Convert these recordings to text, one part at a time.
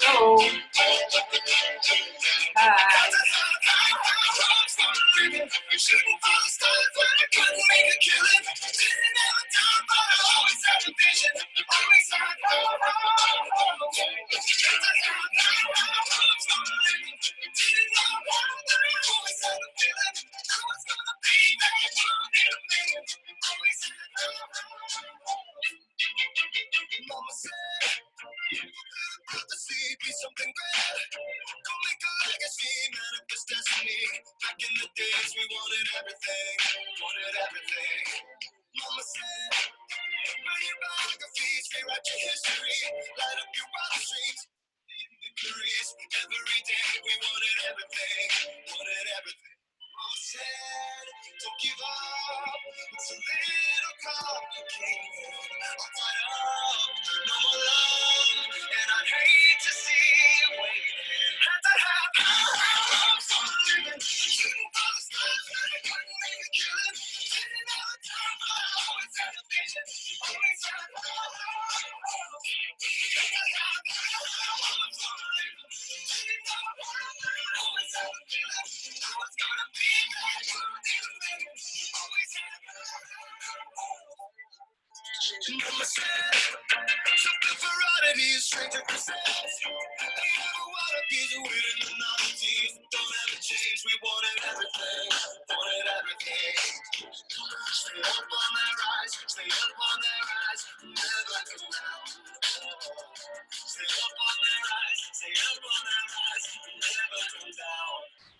Hello. Hi. Mama said, be something great. Go make a legacy, manifest destiny. Back in the days, we wanted everything, Mama said, write your biographies, rewrite your history, light up your wildest dreams, victories. Every day, we wanted everything, Mama said, don't give up. It's a little complicated. I'll tie up, no more love, and I'd hate to see you waiting. Had to have hopes on living, shooting for the stars, and I couldn't make a killing. Didn't have a time, but I always had a vision. Always had hope. Had to have hopes on living, didn't know how, but I always had a feeling. I was gonna be that one in a million. Always had hope. Mama said, something for oddities, stranger for sales. They never wanna be the winner, the novelties. Don't ever change, we wanted everything, Stay up on their rise, never come down. Stay up on their rise, never come down.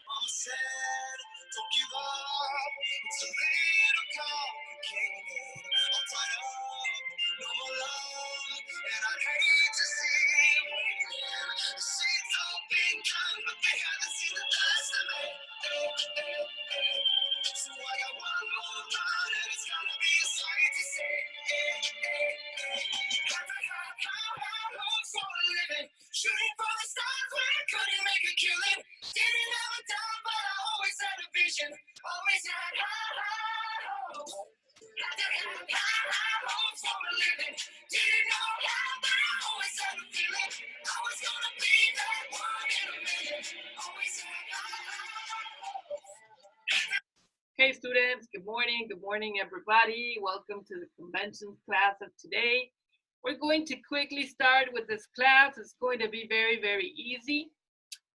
Mama said, don't give up, it's a little complicated. I'll tie up, no more love, and I'd hate to see you waiting. The seeds all been done, but they haven't seen the last of it. So I got one more run, and it's gonna be a sight to see. Hopes for a living, shooting for the stars when I couldn't make a killing. Didn't have a time, but I always had a vision. Always had hope. Had to have hopes for a living. Didn't know how, but I always had a feeling. I was gonna be that one in a million. Always had hope. Hey students, good morning everybody. Welcome to the conventions class of today. We're going to quickly start with this class. It's going to be very, very easy.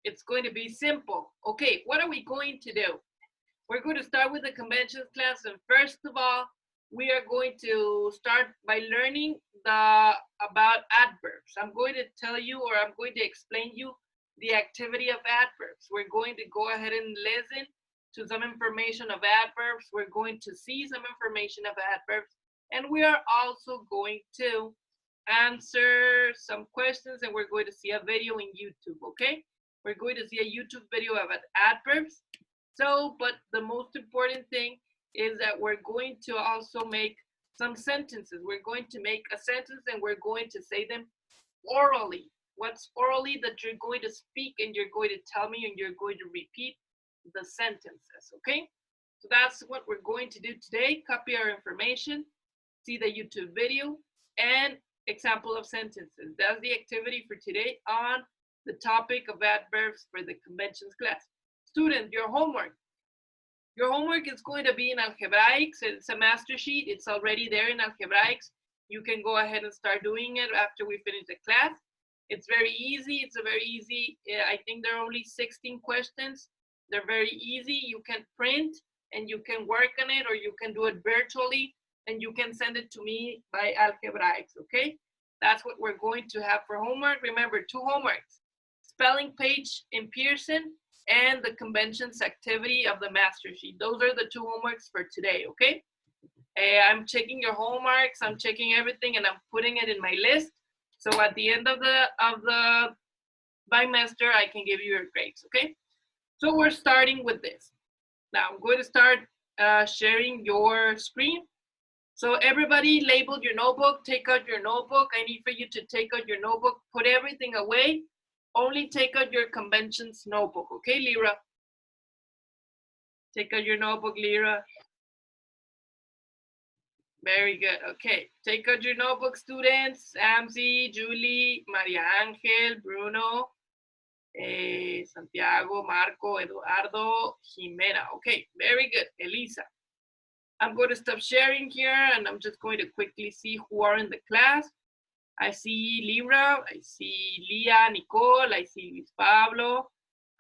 It's going to be simple. Okay, what are we going to do? We're going to start with the conventions class, and first of all, we are going to start by learning about adverbs. I'm going to tell you, or I'm going to explain you the activity of adverbs. We're going to go ahead and listen to some information of adverbs. We're going to see some information of adverbs, and we are also going to answer some questions, and we're going to see a video in YouTube, okay? We're going to see a YouTube video of adverbs. So, but the most important thing is that we're going to also make some sentences. We're going to make a sentence and we're going to say them orally. What's orally? That you're going to speak and you're going to tell me and you're going to repeat the sentences, okay? So that's what we're going to do today. Copy our information, see the YouTube video, and example of sentences. That's the activity for today on the topic of adverbs for the conventions class. Students, your homework. Your homework is going to be in Algebraics. It's a master sheet. It's already there in Algebraics. You can go ahead and start doing it after we finish the class. It's very easy. It's a very easy, I think there are only 16 questions. They're very easy. You can print and you can work on it, or you can do it virtually and you can send it to me by Algebraics, okay? That's what we're going to have for homework. Remember, 2 homeworks: spelling page in Pearson and the conventions activity of the master sheet. Those are the 2 homeworks for today, okay? I'm checking your homeworks, I'm checking everything, and I'm putting it in my list. So at the end of the bimester, I can give you your grades, okay? So we're starting with this. Now I'm going to start sharing your screen. So everybody labeled your notebook, take out your notebook. I need for you to take out your notebook, put everything away. Only take out your conventions notebook, okay, Lyra? Take out your notebook, Lyra. Very good. Okay, take out your notebook, students. Samsi, Julie, Maria Ángel, Bruno, Santiago, Marco, Eduardo, Jimena. Okay, very good. Elisa. I'm going to stop sharing here and I'm just going to quickly see who are in the class. I see Libra, I see Leah, Nicole, I see Luis Pablo,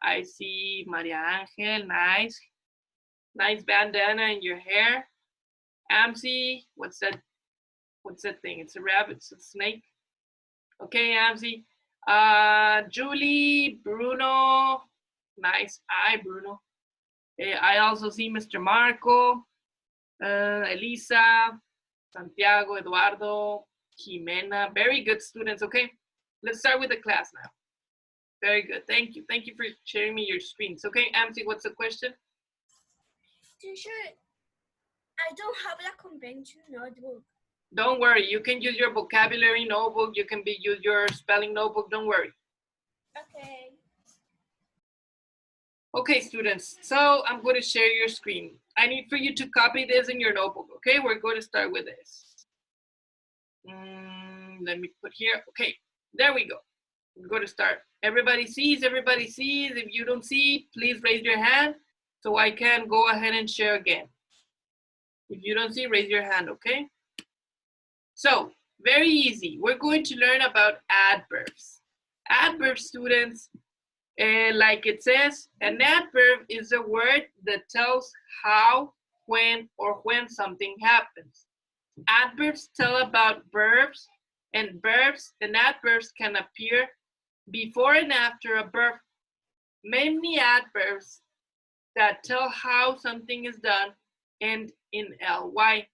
I see Maria Ángel, nice. Nice bandana in your hair. Amsi, what's that thing? It's a rabbit, it's a snake. Okay, Amsi. Julie, Bruno, nice eye, Bruno. I also see Mr. Marco, Elisa, Santiago, Eduardo, Jimena. Very good students. Okay, let's start with the class now. Very good. Thank you. Thank you for sharing me your screens. Okay, Amsi, what's the question? Teacher, I don't have a convention notebook. Don't worry. You can use your vocabulary notebook. You can use your spelling notebook. Don't worry. Okay. Okay, students. So I'm going to share your screen. I need for you to copy this in your notebook. Okay, we're going to start with this. Let me put here. Okay, there we go. We're going to start. Everybody sees, everybody sees. If you don't see, please raise your hand so I can go ahead and share again. If you don't see, raise your hand, okay? So, very easy. We're going to learn about adverbs. Adverbs, students, like it says, an adverb is a word that tells how, when, or when something happens. Adverbs tell about verbs, and verbs and adverbs can appear before and after a verb. Many adverbs that tell how something is done end in ly.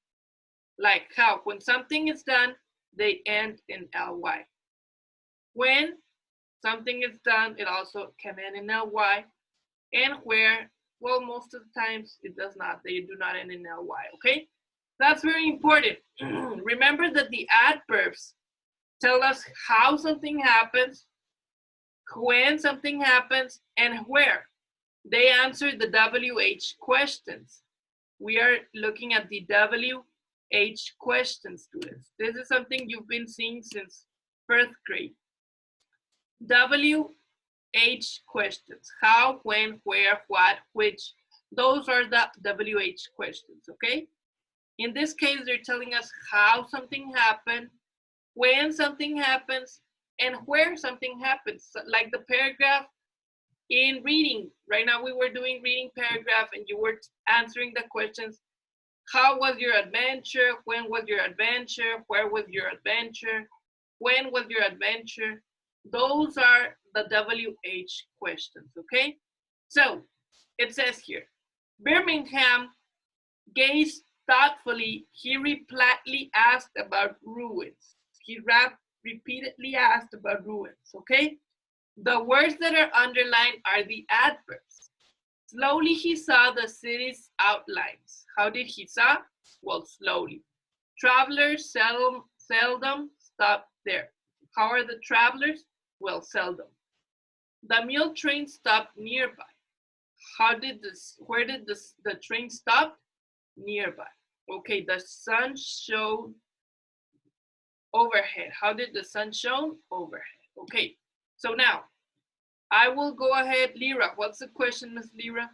Like how, when something is done, they end in ly. When something is done, it also can end in ly. And where, well, most of the times it does not. They do not end in ly, okay? That's very important. Remember that the adverbs tell us how something happens, when something happens, and where. They answer the WH questions. We are looking at the WH question, students. This is something you've been seeing since first grade. WH questions. How, when, where, what, which. Those are the WH questions, okay? In this case, they're telling us how something happened, when something happens, and where something happens. Like the paragraph in reading. Right now we were doing reading paragraph and you were answering the questions. How was your adventure? When was your adventure? Where was your adventure? When was your adventure? Those are the WH questions, okay? So it says here, Birmingham gazed thoughtfully. He repeatedly asked about ruins. He repeatedly asked about ruins, okay? The words that are underlined are the adverbs. Slowly he saw the city's outlines. How did he saw? Well, slowly. Travelers seldom stop there. How are the travelers? Well, seldom. The mule train stopped nearby. Where did the train stop? Nearby. Okay, the sun shone overhead. How did the sun shone? Overhead. Okay, so now I will go ahead. Lyra, what's the question, Miss Lyra?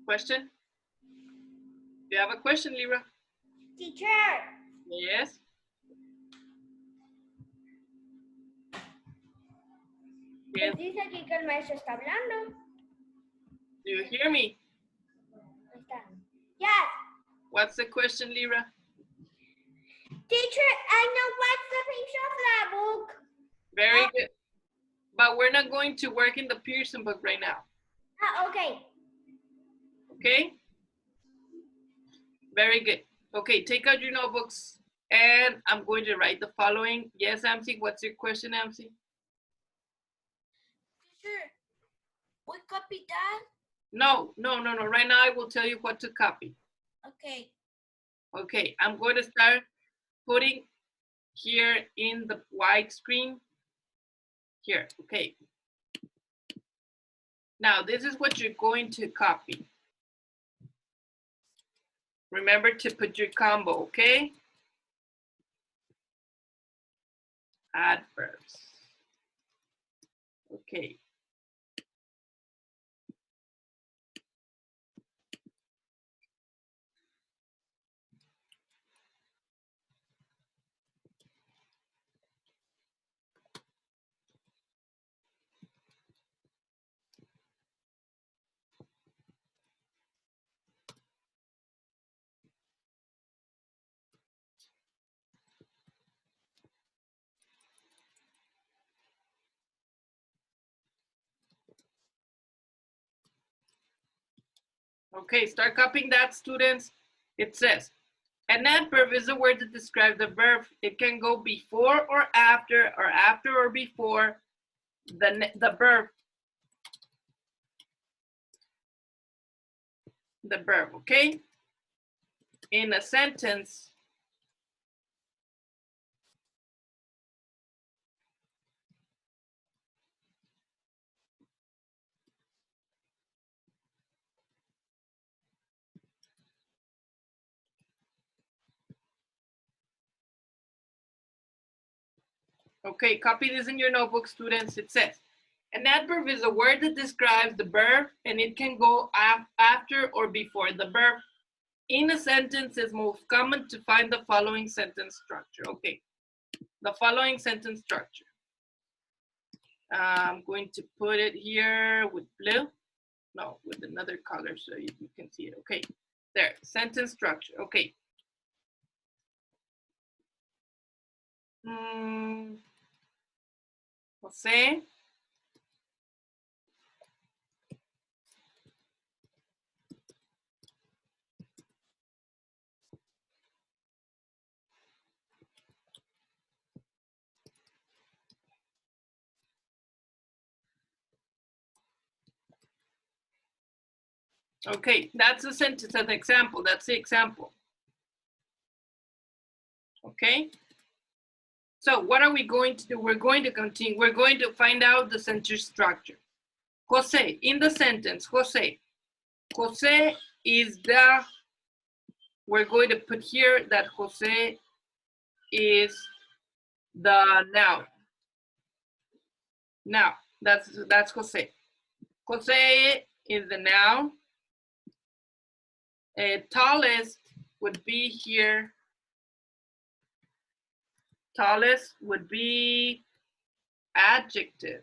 Question? Do you have a question, Lyra? Teacher. Yes. Yes. Dice aquí que el maestro está hablando. Do you hear me? Yes. What's the question, Lyra? Teacher, I know what's the page of the book. Very good. But we're not going to work in the Pearson book right now. Okay. Okay? Very good. Okay, take out your notebooks and I'm going to write the following. Yes, Amsi, what's your question, Amsi? Teacher, we copy that? No. Right now I will tell you what to copy. Okay. Okay, I'm going to start putting here in the white screen. Here, okay. Now, this is what you're going to copy. Remember to put your combo, okay? Adverbs. Okay. Okay, start copying that, students. It says, an adverb is a word that describes the verb. It can go before or after or before the verb. The verb, okay? In a sentence, okay, copy this in your notebook, students. It says, an adverb is a word that describes the verb and it can go after or before the verb. In a sentence, it's most common to find the following sentence structure. Okay, the following sentence structure. I'm going to put it here with blue. No, with another color so you can see it. Okay, there, sentence structure. Okay. Jose Okay, that's a sentence, an example. That's the example. Okay. So what are we going to do? We're going to continue. We're going to find out the sentence structure. Jose, in the sentence, Jose. Jose is the, we're going to put here that Jose is the noun. Now, that's Jose. Jose is the noun. Tallest would be here. Tallest would be adjective.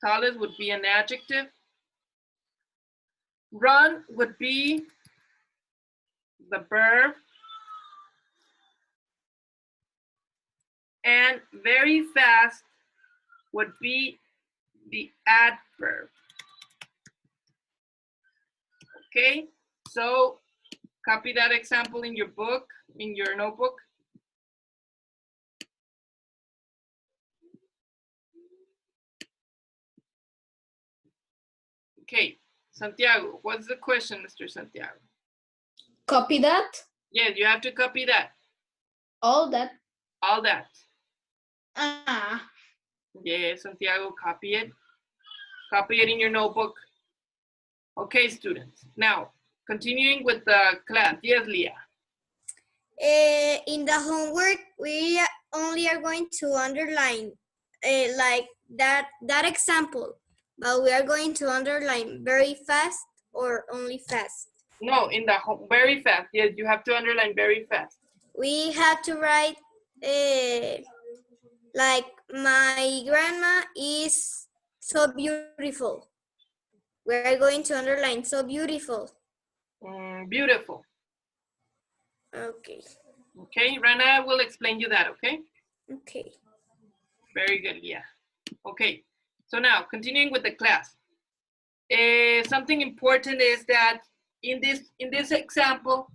Tallest would be an adjective. Run would be the verb. And very fast would be the adverb. Okay, so copy that example in your book, in your notebook. Okay, Santiago, what's the question, Mr. Santiago? Copy that? Yes, you have to copy that. All that? All that. Ah. Yeah, Santiago, copy it. Copy it in your notebook. Okay, students. Now, continuing with the class. Yes, Leah. In the homework, we only are going to underline like that example, but we are going to underline very fast or only fast. No, in the very fast. Yes, you have to underline very fast. We have to write like my grandma is so beautiful. We're going to underline so beautiful. Beautiful. Okay. Okay, Rana will explain you that, okay? Okay. Very good, yeah. Okay, so now continuing with the class. Something important is that in this example,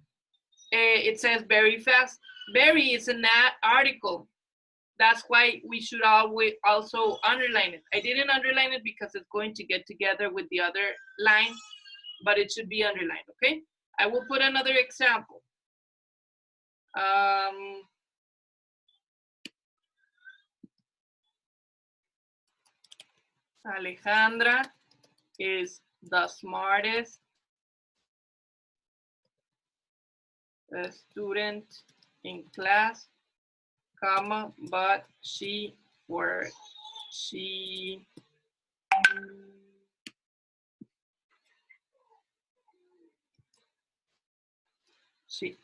it says very fast. Very is an article. That's why we should always also underline it. I didn't underline it because it's going to get together with the other line, but it should be underlined, okay? I will put another example. Alejandra is the smartest student in class, comma, but she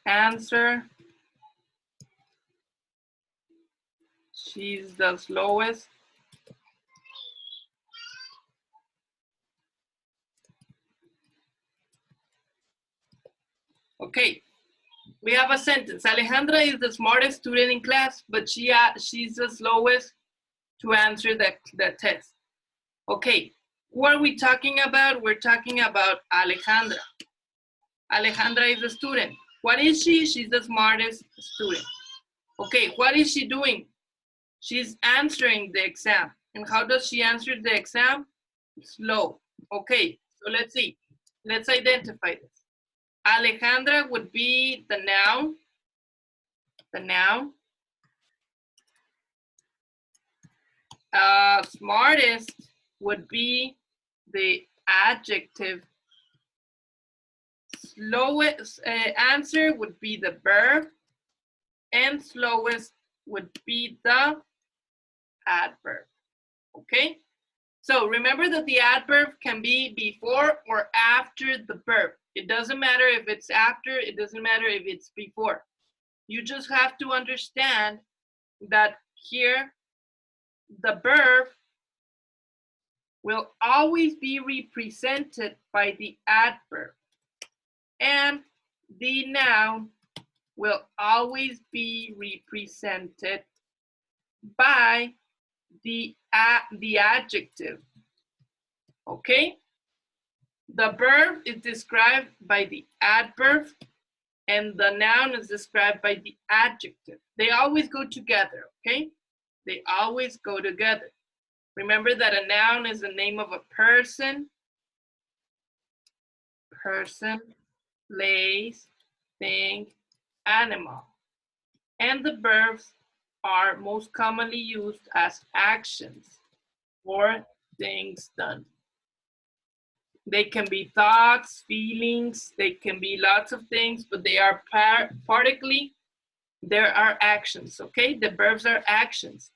answered, she's the slowest. Okay, we have a sentence. Alejandra is the smartest student in class, but she's the slowest to answer the test. Okay, who are we talking about? We're talking about Alejandra. Alejandra is a student. What is she? She's the smartest student. Okay, what is she doing? She's answering the exam. And how does she answer the exam? Slow. Okay, so let's see. Let's identify this. Alejandra would be the noun. The noun. Smartest would be the adjective. Slowest answer would be the verb. And slowest would be the adverb. Okay? So remember that the adverb can be before or after the verb. It doesn't matter if it's after, it doesn't matter if it's before. You just have to understand that here the verb will always be represented by the adverb, and the noun will always be represented by the adjective. Okay? The verb is described by the adverb and the noun is described by the adjective. They always go together, okay? They always go together. Remember that a noun is the name of a person, place, thing, animal. And the verbs are most commonly used as actions or things done. They can be thoughts, feelings, they can be lots of things, but they are particularly, there are actions, okay? The verbs are actions.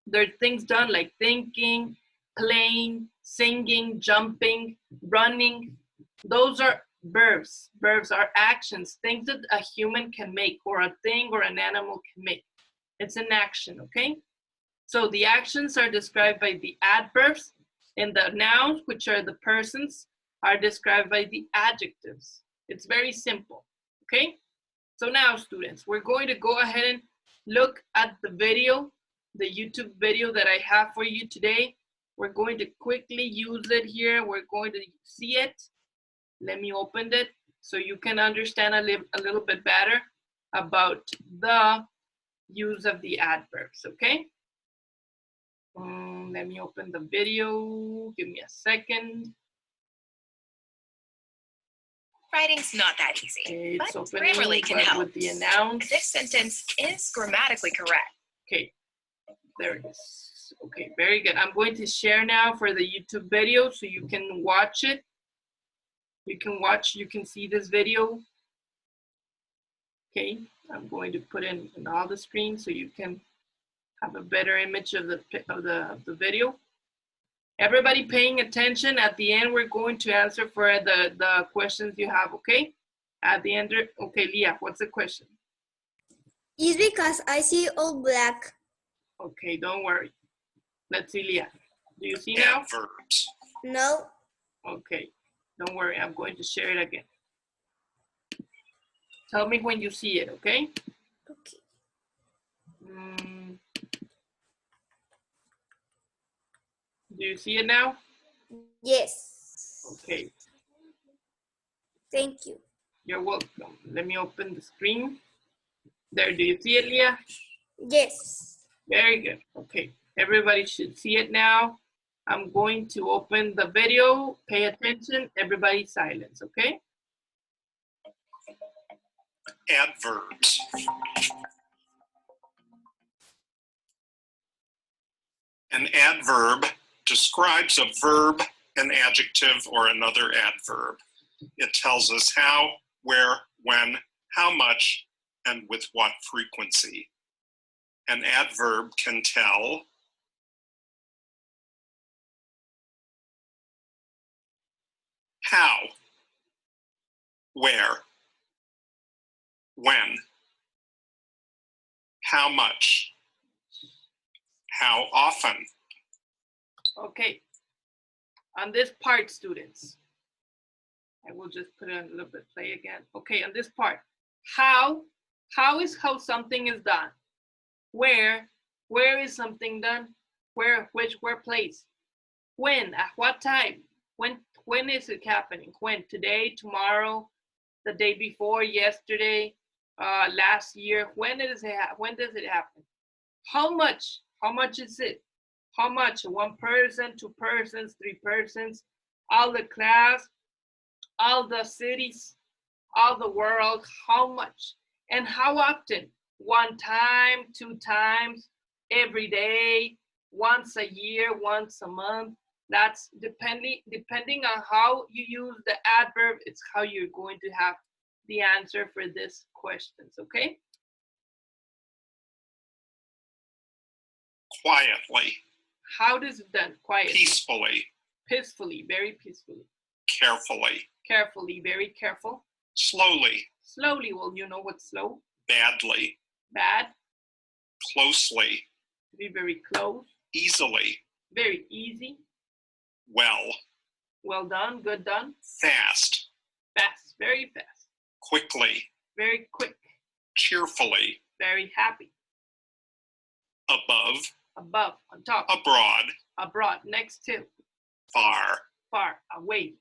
They're things done like thinking, playing, singing, jumping, running. Those are verbs. Verbs are actions, things that a human can make or a thing or an animal can make. It's an action, okay? So the actions are described by the adverbs, and the nouns, which are the persons, are described by the adjectives. It's very simple, okay? So now, students, we're going to go ahead and look at the video, the YouTube video that I have for you today. We're going to quickly use it here. We're going to see it. Let me open it so you can understand a little bit better about the use of the adverbs, okay? Let me open the video. Give me a second. Writing's not that easy, but Grammarly can help. With the announce. This sentence is grammatically correct. Okay, there it is. Okay, very good. I'm going to share now for the YouTube video so you can watch it. You can see this video. Okay, I'm going to put in all the screens so you can have a better image of the video. Everybody paying attention. At the end, we're going to answer for the questions you have, okay? At the end, okay, Leah, what's the question? It's because I see all black. Okay, don't worry. Let's see, Leah. Do you see now? Adverbs. No. Okay, don't worry. I'm going to share it again. Tell me when you see it, okay? Okay. Do you see it now? Yes. Okay. Thank you. You're welcome. Let me open the screen. There, do you see it, Leah? Yes. Very good. Okay, everybody should see it now. I'm going to open the video. Pay attention. Everybody silence, okay? Adverbs. An adverb describes a verb an adjective or another adverb. It tells us how, where, when, how much, and with what frequency. An adverb can tell how, where, when, how much, how often. Okay, on this part, students, I will just put it a little bit play again. Okay, on this part, how is how something is done. Where is something done? Where place? When, at what time? When is it happening? When? Today, tomorrow, the day before, yesterday, last year. When does it happen? How much? How much is it? How much? One person, two persons, three persons, all the class, all the cities, all the world. How much? And how often? One time, two times, every day, once a year, once a month. That's depending on how you use the adverb, it's how you're going to have the answer for this questions, okay? Quietly. How does it done? Quietly. Peacefully. Peacefully, very peacefully. Carefully. Carefully, very careful. Slowly. Slowly, well, you know what's slow? Badly. Bad. Closely. To be very close. Easily. Very easy. Well. Well done, good done. Fast. Fast, very fast. Quickly. Very quick. Cheerfully. Very happy. Above. Above, on top. Abroad. Abroad, next to. Far. Far, away.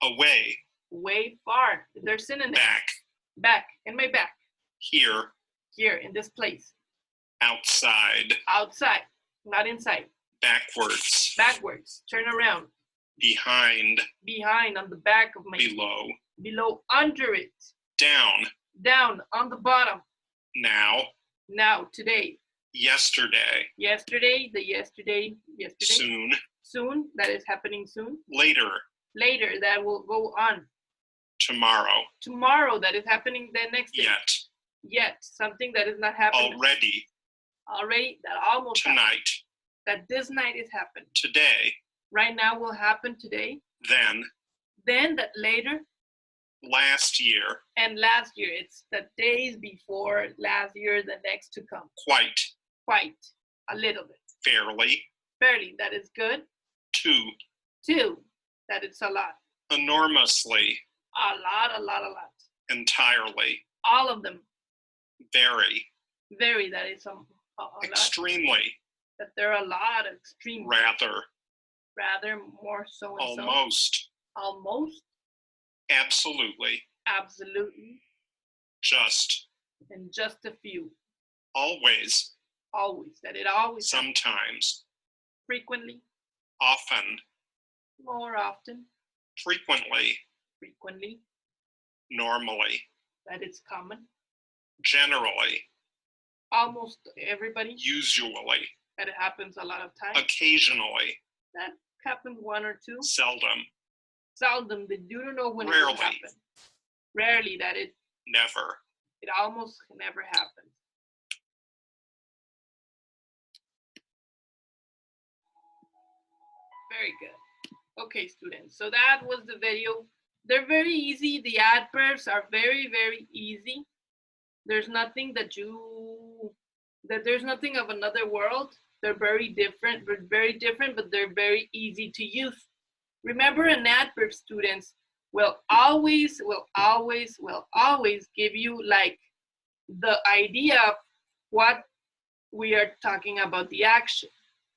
Away. Way, far. They're synonyms. Back. Back, in my back. Here. Here, in this place. Outside. Outside, not inside. Backwards. Backwards, turn around. Behind. Behind, on the back of my. Below. Below, under it. Down. Down, on the bottom. Now. Now, today. Yesterday. Yesterday, the yesterday. Soon. Soon, that is happening soon. Later. Later, that will go on. Tomorrow. Tomorrow, that is happening the next day. Yet. Yet, something that is not happening. Already. Already, that almost Tonight. happened. That this night is happening. Today. Right now will happen today. Then. Then, that later. Last year. And last year, it's the days before last year, the next to come. Quite. Quite, a little bit. Fairly. Fairly, that is good. Two. Two, that is a lot. Enormously. A lot, a lot, a lot. Entirely. All of them. Very. Very, that is a lot. Extremely. That there are a lot of extreme. Rather. Rather, more so and so. Almost. Almost. Absolutely. Absolutely. Just. And just a few. Always. Always, that it always. Sometimes. Frequently. Often. More often. Frequently. Frequently. Normally. That it's common. Generally. Almost everybody. Usually. That it happens a lot of times. Occasionally. That happens one or two. Seldom. Seldom. You don't know when it Rarely. will happen. Rarely, that it. Never. It almost never happens. Very good. Okay, students. So that was the video. They're very easy. The adverbs are very, very easy. There's nothing there's nothing of another world. They're very different, but they're very easy to use. Remember, an adverb, students, will always give you like the idea of what we are talking about, the action.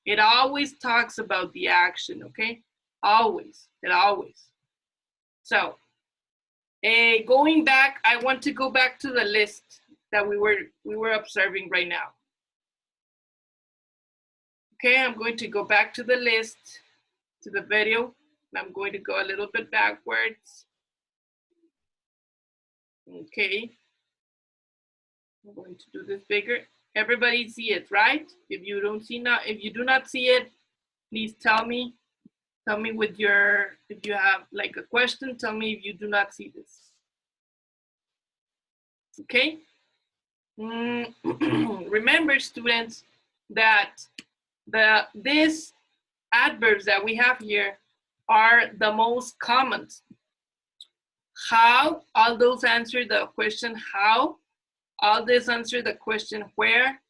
It always talks about the action, okay? Always, it always. So, going back, I want to go back to the list that we were observing right now. Okay, I'm going to go back to the list, to the video, and I'm going to go a little bit backwards. Okay, I'm going to do this bigger. Everybody see it, right? If you do not see it, please tell me Tell me with your, if you have like a question, tell me if you do not see this. Okay? Remember, students, that these adverbs that we have here are the most common. How, all those answer the question how. All this answer the question where,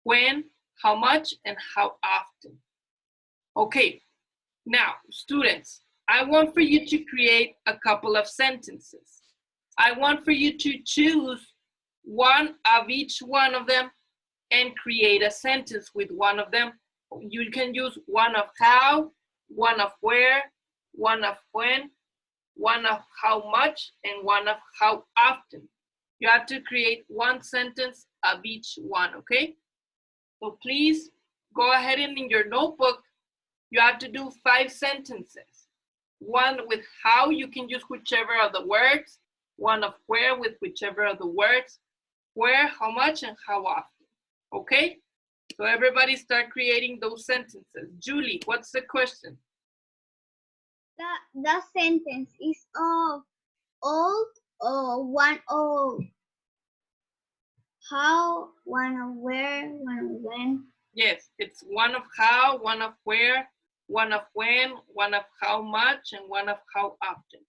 when, how much, and how often. Okay, now, students, I want for you to create a couple of sentences. I want for you to choose one of each one of them and create a sentence with one of them. You can use one of how, one of where, one of when, one of how much, and one of how often. You have to create one sentence of each one, okay? So please go ahead and in your notebook, you have to do 5 sentences. One with how, you can use whichever of the words. One of where with whichever of the words. Where, how much, and how often. Okay? So everybody start creating those sentences. Julie, what's the question? The sentence is of old or one of how, one of where, one of when. Yes, it's one of how, one of where, one of when, one of how much, and one of how often.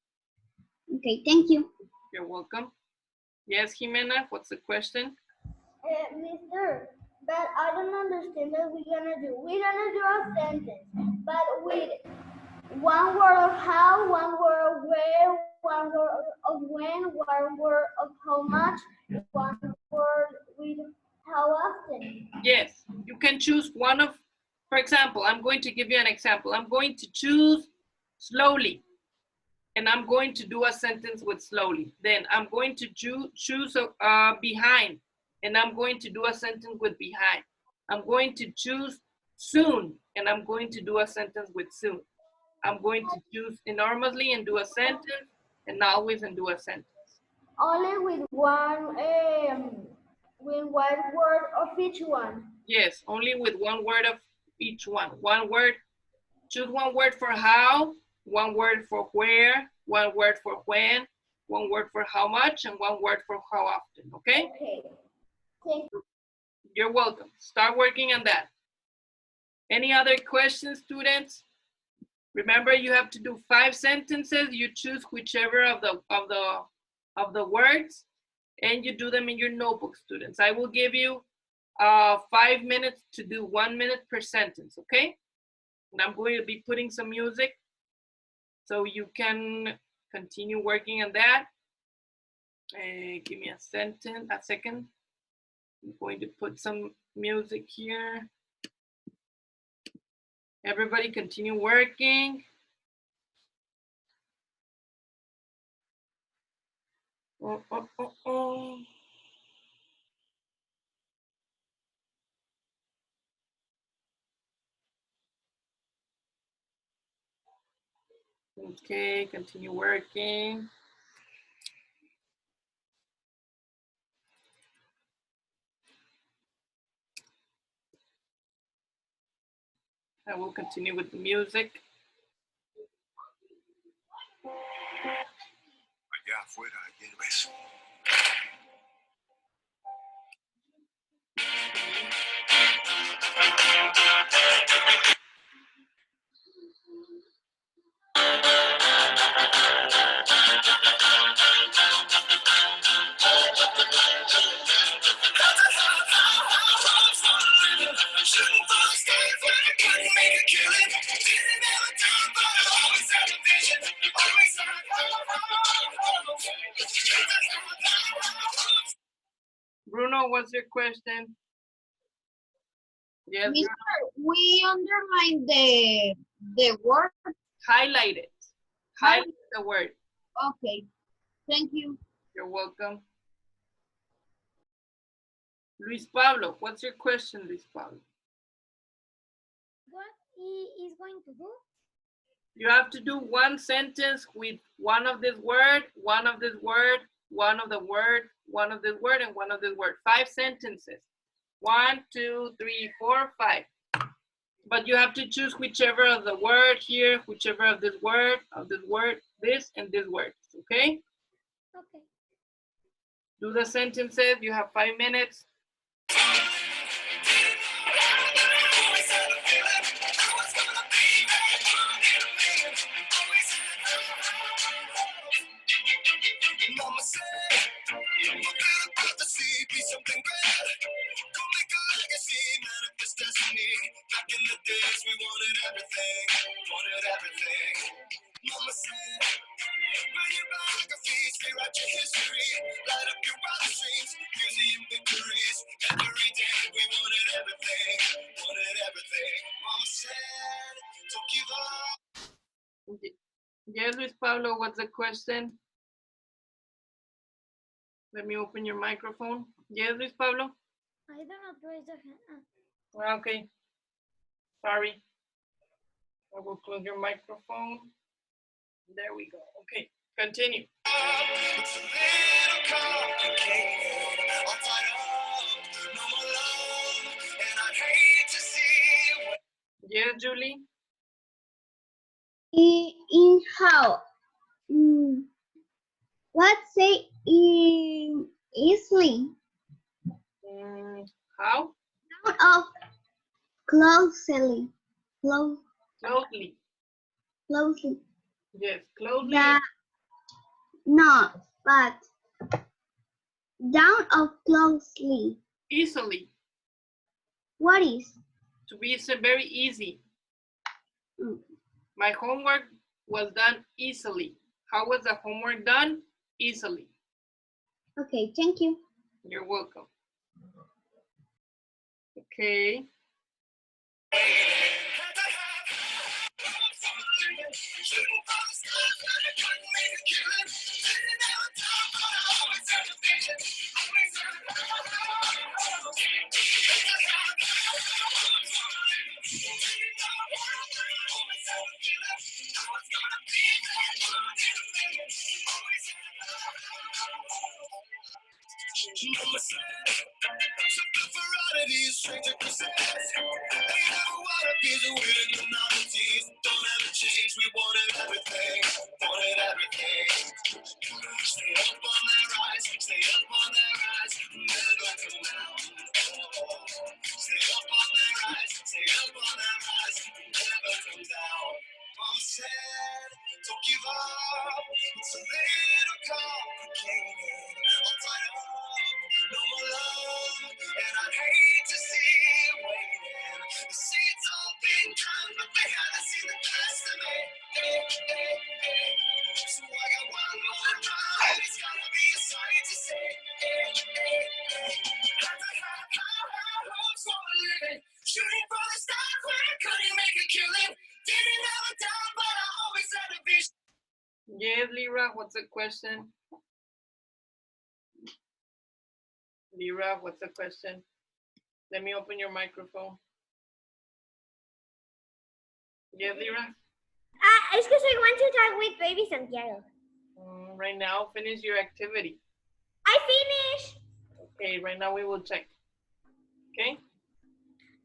Okay, thank you. You're welcome. Yes, Jimena, what's the question? Mister, but I don't understand what we're gonna do. We're gonna do a sentence, but with one word of how, one word of where, one word of when, one word of how much, one word with how often. Yes, you can choose one of, for example, I'm going to give you an example. I'm going to choose slowly, and I'm going to do a sentence with slowly. Then I'm going to choose behind, and I'm going to do a sentence with behind. I'm going to choose soon, and I'm going to do a sentence with soon. I'm going to choose enormously and do a sentence, and always and do a sentence. Only with one word of each one. Yes, only with one word of each one. One word, choose one word for how, one word for where, one word for when, one word for how much, and one word for how often, okay? Okay. Thank you. You're welcome. Start working on that. Any other questions, students? Remember, you have to do 5 sentences. You choose whichever of the words, and you do them in your notebook, students. I will give you 5 minutes to do 1 minute per sentence, okay? And I'm going to be putting some music so you can continue working on that. Give me a second. I'm going to put some music here. Everybody continue working. Oh. Okay, continue working. I will continue with the music. Allá afuera hay héroes. Bruno, what's your question? Yes, Mister, we underline the word. highlight it. Highlight the word. Okay, thank you. You're welcome. Luis Pablo, what's your question, Luis Pablo? What he is going to do? You have to do one sentence with one of this word, one of this word, one of the word, one of this word, and one of this word. 5 sentences. 1, 2, 3, 4, 5. But you have to choose whichever of the word here, whichever of this word, this and this word, okay? Okay. Do the sentences, you have 5 minutes. Mama said, I'm about to see be something great. Go make a legacy, manifest destiny. Back in the days, we wanted everything, wanted everything. Mama said, write your biographies, rewrite your history, light up your wildest dreams, museum victories. Every day, we wanted everything, wanted everything. Mama said, don't give up. Yes, Luis Pablo, what's the question? Let me open your microphone. Yes, Luis Pablo? I don't know, raise your hand. Okay. Sorry. I will close your microphone. There we go. Okay, continue. It's a little complicated. I'll fight up, no more love, and I'd hate to see. Yes, Julie? In how? What say in easily? How? Out of closely. Closely. Closely. Yes, closely. No, but down of closely. Easily. What is? To be very easy. Mm. My homework was done easily. How was the homework done? Easily. Okay, thank you. You're welcome. Okay. Mama said, something varieties, stranger possess. They never wanna be the winning the novelties. Don't ever change, we wanted everything, wanted everything. Stay up on that rise, stay up on that rise, never come down. Stay up on that rise, stay up on that rise, never come down. Mama said, don't give up, it's a little complicated. I'll fight up, no more love, and I'd hate to see you waiting. The seeds all been done, but they haven't seen the best of me. So I got one more run, it's gotta be a sight to see. Hopes for a living, shooting for the stars when I couldn't make a killing. Didn't have a doubt, but I always had a vision. Yes, Lyra, what's the question? Lyra, what's the question? Let me open your microphone. Yes, Lyra? Es que I want to talk with baby Santiago. Right now, finish your activity. I finished. Okay, right now we will check. Okay?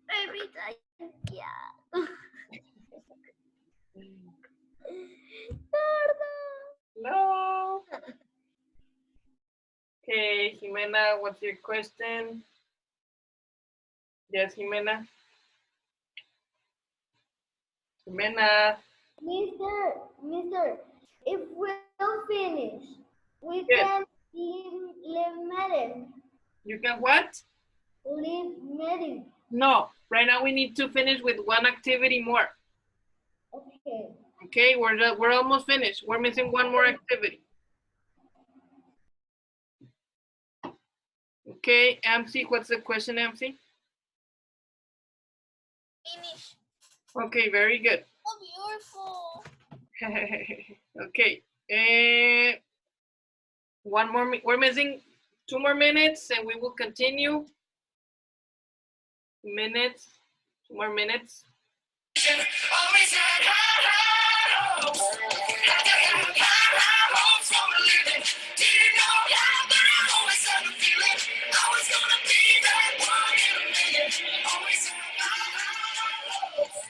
Baby Santiago. No. Okay, Jimena, what's your question? Yes, Jimena. Jimena. Mister, if we'll finish, we Yes. can leave meeting. You can what? Leave meeting. No, right now we need to finish with one activity more. Okay. Okay, we're almost finished. We're missing one more activity. Okay, MC, what's the question, MC? Finish. Okay, very good. So beautiful. Okay. One more. We're missing 2 more minutes, and we will continue. 2 more minutes. Always had high hopes. High hopes for a living. Didn't know how, but I always had a feeling I was gonna be that one in a million. Always had high hopes.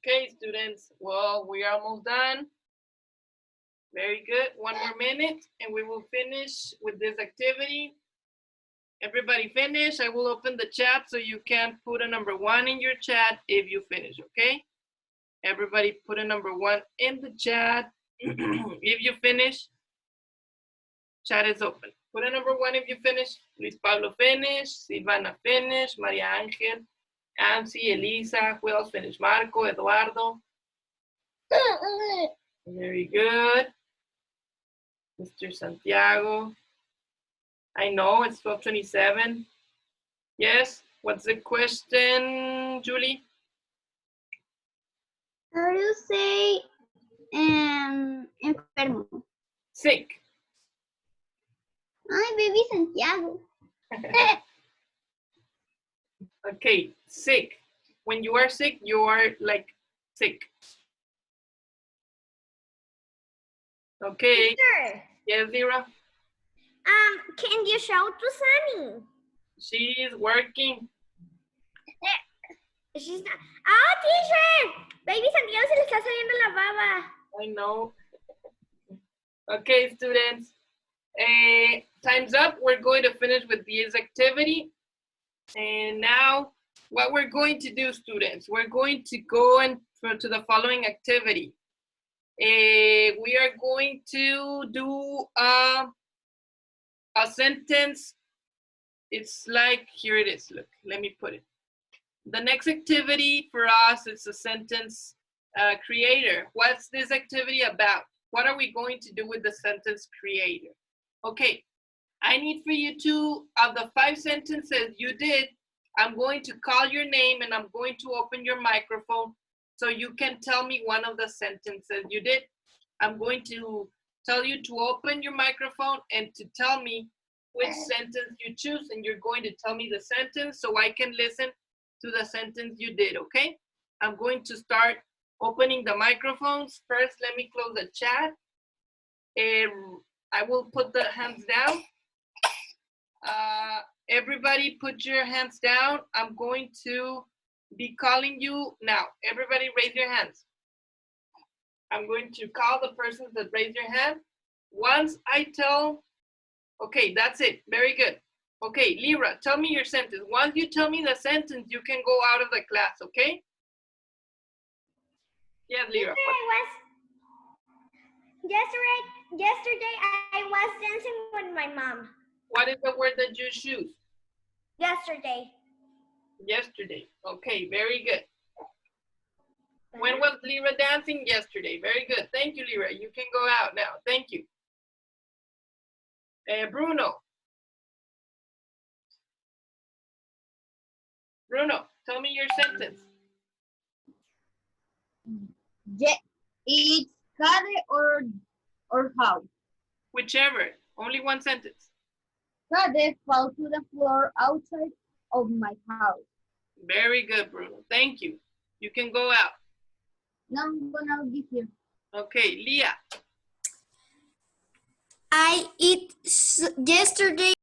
Okay, students. Well, we are almost done. Very good. One more minute and we will finish with this activity. Everybody finish. I will open the chat so you can put a number 1 in your chat if you finish, okay? Everybody put a number 1 in the chat. If you finish, chat is open. Put a number 1 if you finish. Luis Pablo finish. Silvana finish. Maria Angel. Ansi, Elisa. Who else finished? Marco, Eduardo. Very good. Mr. Santiago. I know it's 12:27. Yes. What's the question, Julie? How do you say enfermo? Sick. Ay, baby Santiago. Okay, sick. When you are sick, you are like sick. Okay. Teacher, Yes, Lira. can you show to Sunny? She's working. She's not. Oh, teacher! Baby Santiago se le está saliendo la baba. I know. Okay, students. Time's up. We're going to finish with this activity. And now, what we're going to do, students, we're going to go to the following activity. We are going to do a sentence. It's like, here it is. Look, let me put it. The next activity for us is a sentence creator. What's this activity about? What are we going to do with the sentence creator? Okay, I need for you to, of the 5 sentences you did, I'm going to call your name and I'm going to open your microphone so you can tell me one of the sentences you did. I'm going to tell you to open your microphone and to tell me which sentence you choose, and you're going to tell me the sentence so I can listen to the sentence you did, okay? I'm going to start opening the microphones. First, let me close the chat. I will put the hands down. Everybody put your hands down. I'm going to be calling you now. Everybody raise your hands. I'm going to call the persons that raise your hand. Once I tell, okay, that's it. Very good. Okay, Lyra, tell me your sentence. Once you tell me the sentence, you can go out of the class, okay? Yes, Lyra. Yesterday I was dancing with my mom. What is the word that you choose? Yesterday. Yesterday. Okay, very good. When was Lyra dancing? Yesterday. Very good. Thank you, Lyra. You can go out now. Thank you. Bruno. Bruno, tell me your sentence. Yeah, it's Kade or how? Whichever. Only one sentence. Kade fell to the floor outside of my house. Very good, Bruno. Thank you. You can go out. Now I'm gonna be here. Okay, Leah. Yesterday